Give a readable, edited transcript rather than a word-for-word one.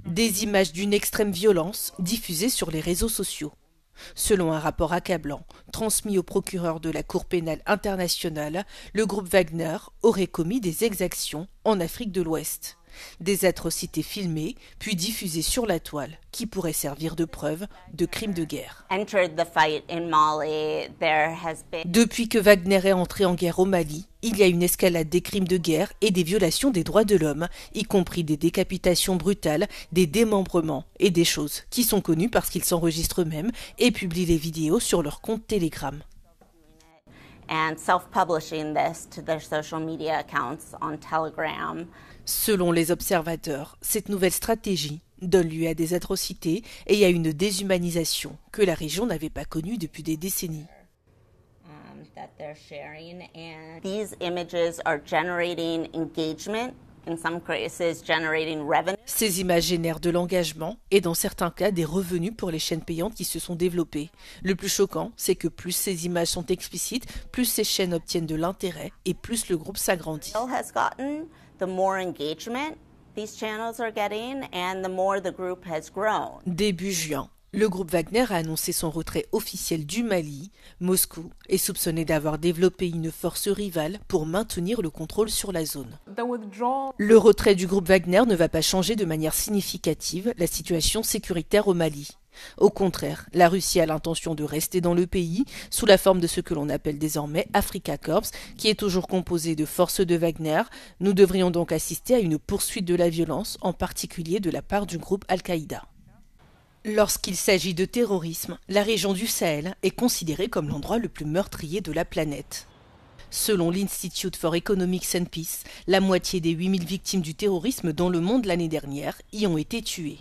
Des images d'une extrême violence diffusées sur les réseaux sociaux. Selon un rapport accablant transmis au procureur de la Cour pénale internationale, le groupe Wagner aurait commis des exactions en Afrique de l'Ouest. Des atrocités filmées puis diffusées sur la toile qui pourraient servir de preuve de crimes de guerre. Depuis que Wagner est entré en guerre au Mali, il y a une escalade des crimes de guerre et des violations des droits de l'homme, y compris des décapitations brutales, des démembrements et des choses qui sont connues parce qu'ils s'enregistrent eux-mêmes et publient les vidéos sur leur compte Telegram. Selon les observateurs, cette nouvelle stratégie donne lieu à des atrocités et à une déshumanisation que la région n'avait pas connue depuis des décennies. Ces images génèrent de l'engagement et dans certains cas des revenus pour les chaînes payantes qui se sont développées. Le plus choquant, c'est que plus ces images sont explicites, plus ces chaînes obtiennent de l'intérêt et plus le groupe s'agrandit. Début juin, le groupe Wagner a annoncé son retrait officiel du Mali. Moscou est soupçonné d'avoir développé une force rivale pour maintenir le contrôle sur la zone. Le retrait du groupe Wagner ne va pas changer de manière significative la situation sécuritaire au Mali. Au contraire, la Russie a l'intention de rester dans le pays sous la forme de ce que l'on appelle désormais Afrika Korps, qui est toujours composé de forces de Wagner. Nous devrions donc assister à une poursuite de la violence, en particulier de la part du groupe Al-Qaïda. Lorsqu'il s'agit de terrorisme, la région du Sahel est considérée comme l'endroit le plus meurtrier de la planète. Selon l'Institute for Economics and Peace, la moitié des 8000 victimes du terrorisme dans le monde l'année dernière y ont été tuées.